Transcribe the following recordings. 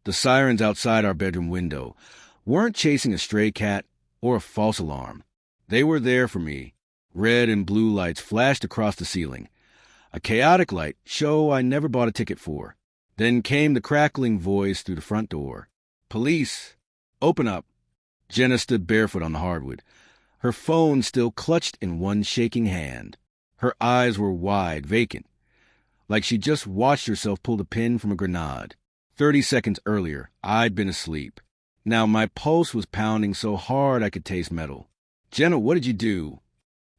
The sirens outside our bedroom window weren't chasing a stray cat or a false alarm. They were there for me. Red and blue lights flashed across the ceiling. A chaotic light, show I never bought a ticket for. Then came the crackling voice through the front door. "Police! Open up!" Jenna stood barefoot on the hardwood, her phone still clutched in one shaking hand. Her eyes were wide, vacant, like she'd just watched herself pull the pin from a grenade. 30 seconds earlier, I'd been asleep. Now my pulse was pounding so hard I could taste metal. "Jenna, what did you do?"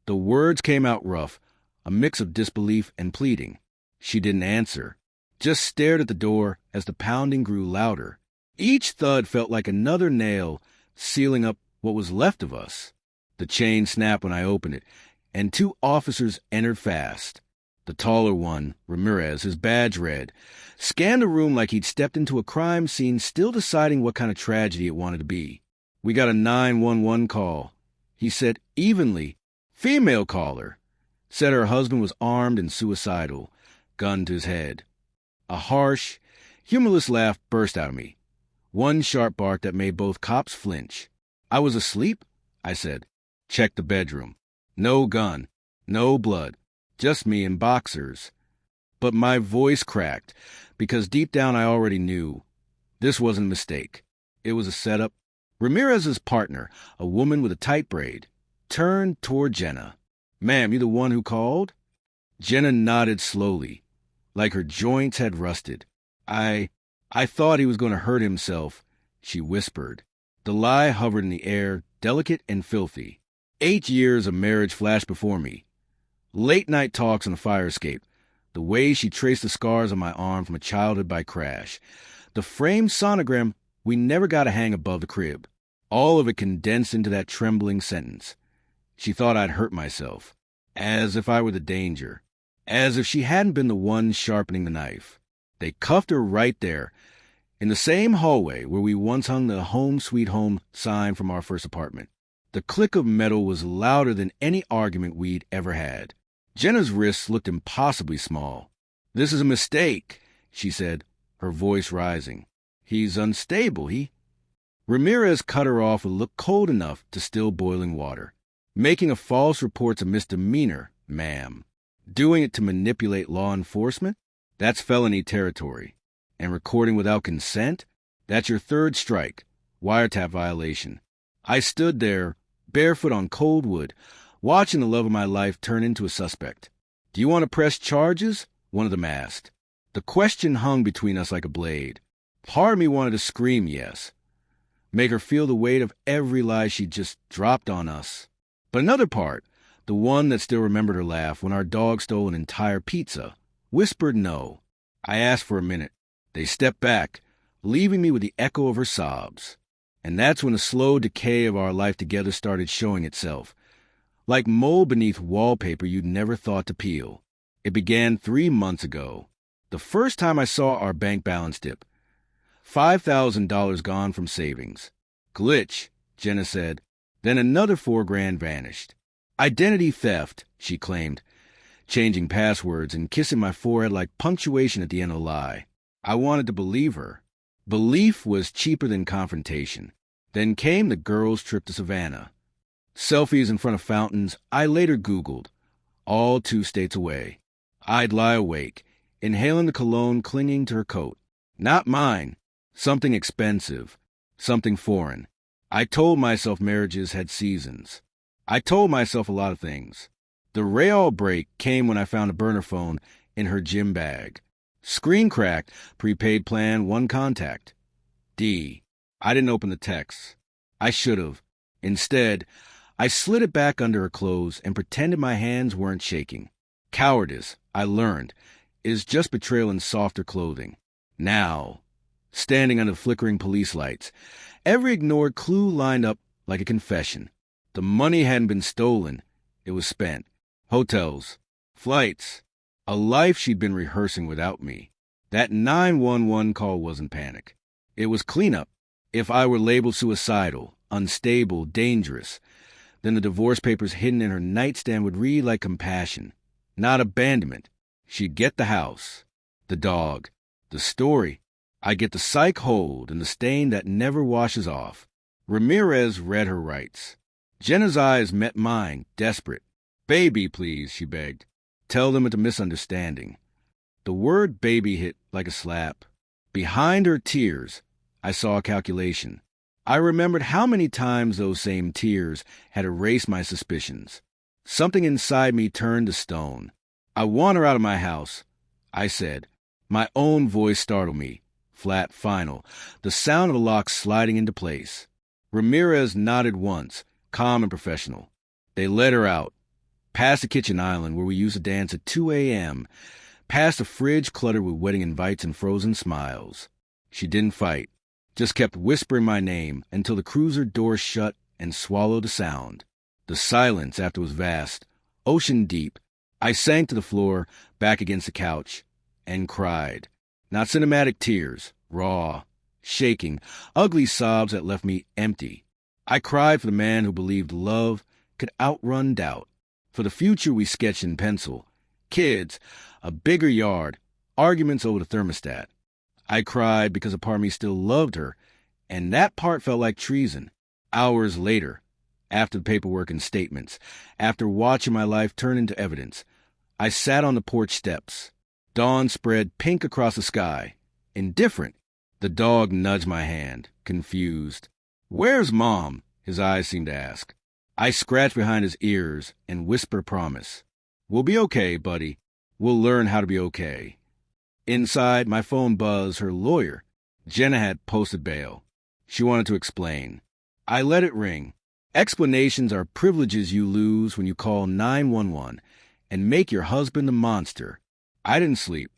The words came out rough, a mix of disbelief and pleading. She didn't answer, just stared at the door as the pounding grew louder. Each thud felt like another nail sealing up what was left of us. The chain snapped when I opened it, and 2 officers entered fast. The taller one, Ramirez, his badge red, scanned the room like he'd stepped into a crime scene, still deciding what kind of tragedy it wanted to be. "We got a 911 call," he said evenly. "Female caller. Said her husband was armed and suicidal, gun to his head." A harsh, humorless laugh burst out of me. One sharp bark that made both cops flinch. "I was asleep," I said. "Check the bedroom. No gun, no blood, just me in boxers." But my voice cracked, because deep down I already knew. This wasn't a mistake. It was a setup. Ramirez's partner, a woman with a tight braid, turned toward Jenna. "Ma'am, you the one who called?" Jenna nodded slowly, like her joints had rusted. I thought he was going to hurt himself," she whispered. The lie hovered in the air, delicate and filthy. 8 years of marriage flashed before me. Late-night talks on the fire escape. The way she traced the scars on my arm from a childhood by crash. The framed sonogram we never got to hang above the crib. All of it condensed into that trembling sentence. She thought I'd hurt myself. As if I were the danger. As if she hadn't been the one sharpening the knife. They cuffed her right there, in the same hallway where we once hung the "Home Sweet Home" sign from our first apartment. The click of metal was louder than any argument we'd ever had. Jenna's wrists looked impossibly small. "This is a mistake," she said, her voice rising. "He's unstable, Ramirez cut her off with a look cold enough to still boiling water. "Making a false report's a misdemeanor, ma'am. Doing it to manipulate law enforcement? That's felony territory. And recording without consent? That's your 3rd strike, wiretap violation." I stood there, barefoot on cold wood, watching the love of my life turn into a suspect. "Do you want to press charges?" one of them asked. The question hung between us like a blade. Part of me wanted to scream yes. Make her feel the weight of every lie she'd just dropped on us. But another part, the one that still remembered her laugh when our dog stole an entire pizza, whispered no. I asked for a minute. They stepped back, leaving me with the echo of her sobs. And that's when the slow decay of our life together started showing itself. Like mold beneath wallpaper you'd never thought to peel. It began 3 months ago. The first time I saw our bank balance dip. $5,000 gone from savings. "Glitch," Jenna said. Then another $4,000 vanished. "Identity theft," she claimed, changing passwords and kissing my forehead like punctuation at the end of a lie. I wanted to believe her. Belief was cheaper than confrontation. Then came the girls' trip to Savannah. Selfies in front of fountains I later Googled, all 2 states away. I'd lie awake, inhaling the cologne clinging to her coat. Not mine. Something expensive. Something foreign. I told myself marriages had seasons. I told myself a lot of things. The Real break came when I found a burner phone in her gym bag. Screen cracked, prepaid plan, 1 contact. D. I didn't open the texts. I should have. Instead, I slid it back under her clothes and pretended my hands weren't shaking. Cowardice, I learned, is just betrayal in softer clothing. Now, standing under the flickering police lights, every ignored clue lined up like a confession. The money hadn't been stolen. It was spent. Hotels. Flights. A life she'd been rehearsing without me. That 911 call wasn't panic. It was cleanup. If I were labeled suicidal, unstable, dangerous, then the divorce papers hidden in her nightstand would read like compassion, not abandonment. She'd get the house, the dog, the story, I get the psych hold and the stain that never washes off. Ramirez read her rights. Jenna's eyes met mine, desperate. "Baby, please," she begged. "Tell them it's a misunderstanding." The word baby hit like a slap. Behind her tears, I saw a calculation. I remembered how many times those same tears had erased my suspicions. Something inside me turned to stone. "I want her out of my house," I said. My own voice startled me. Flat, final, the sound of the lock sliding into place. Ramirez nodded once, calm and professional. They led her out, past the kitchen island where we used to dance at 2 a.m., past a fridge cluttered with wedding invites and frozen smiles. She didn't fight, just kept whispering my name until the cruiser door shut and swallowed the sound. The silence after was vast, ocean deep. I sank to the floor, back against the couch, and cried. Not cinematic tears, raw, shaking, ugly sobs that left me empty. I cried for the man who believed love could outrun doubt, for the future we sketched in pencil, kids, a bigger yard, arguments over the thermostat. I cried because a part of me still loved her, and that part felt like treason. Hours later, after the paperwork and statements, after watching my life turn into evidence, I sat on the porch steps. Dawn spread pink across the sky. Indifferent. The dog nudged my hand, confused. "Where's Mom?" his eyes seemed to ask. I scratched behind his ears and whispered a promise. "We'll be okay, buddy. We'll learn how to be okay." Inside, my phone buzzed her lawyer. Jenna had posted bail. She wanted to explain. I let it ring. Explanations are privileges you lose when you call 911 and make your husband a monster. I didn't sleep.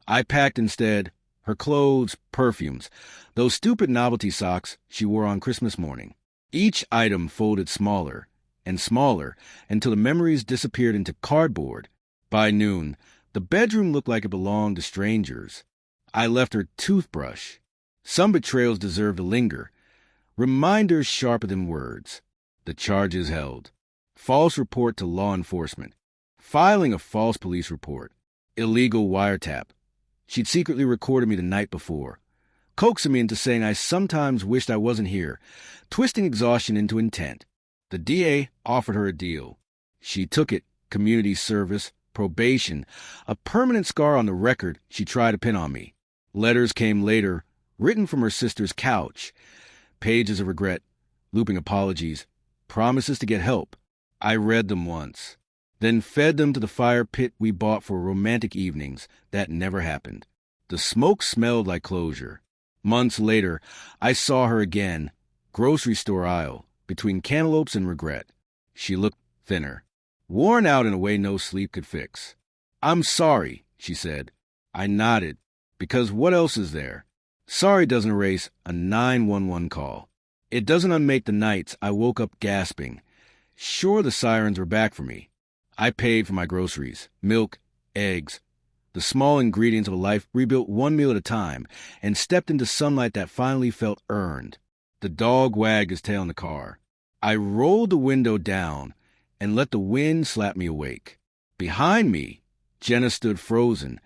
I packed instead her clothes, perfumes, those stupid novelty socks she wore on Christmas morning. Each item folded smaller and smaller until the memories disappeared into cardboard. By noon, the bedroom looked like it belonged to strangers. I left her toothbrush. Some betrayals deserve to linger. Reminders sharper than words. The charges held. False report to law enforcement. Filing a false police report. Illegal wiretap. She'd secretly recorded me the night before, coaxing me into saying I sometimes wished I wasn't here, twisting exhaustion into intent. The DA offered her a deal. She took it. Community service, probation, a permanent scar on the record she tried to pin on me. Letters came later, written from her sister's couch. Pages of regret, looping apologies, promises to get help. I read them once, then fed them to the fire pit we bought for romantic evenings that never happened. The smoke smelled like closure. Months later, I saw her again, grocery store aisle, between cantaloupes and regret. She looked thinner, worn out in a way no sleep could fix. "I'm sorry," she said. I nodded, because what else is there? Sorry doesn't erase a 911 call. It doesn't unmake the nights I woke up gasping. Sure, the sirens were back for me. I paid for my groceries, milk, eggs, the small ingredients of a life rebuilt one meal at a time, and stepped into sunlight that finally felt earned. The dog wagged his tail in the car. I rolled the window down and let the wind slap me awake. Behind me, Jenna stood frozen,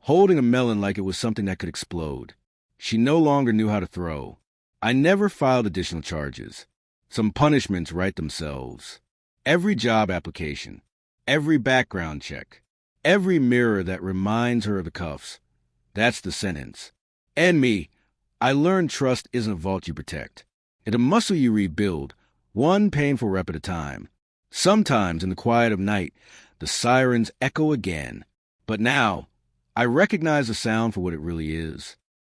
holding a melon like it was something that could explode. She no longer knew how to throw. I never filed additional charges. Some punishments write themselves. Every job application, every background check, every mirror that reminds her of the cuffs. That's the sentence. And me, I learned trust isn't a vault you protect. It's a muscle you rebuild, one painful rep at a time. Sometimes in the quiet of night, the sirens echo again. But now, I recognize the sound for what it really is.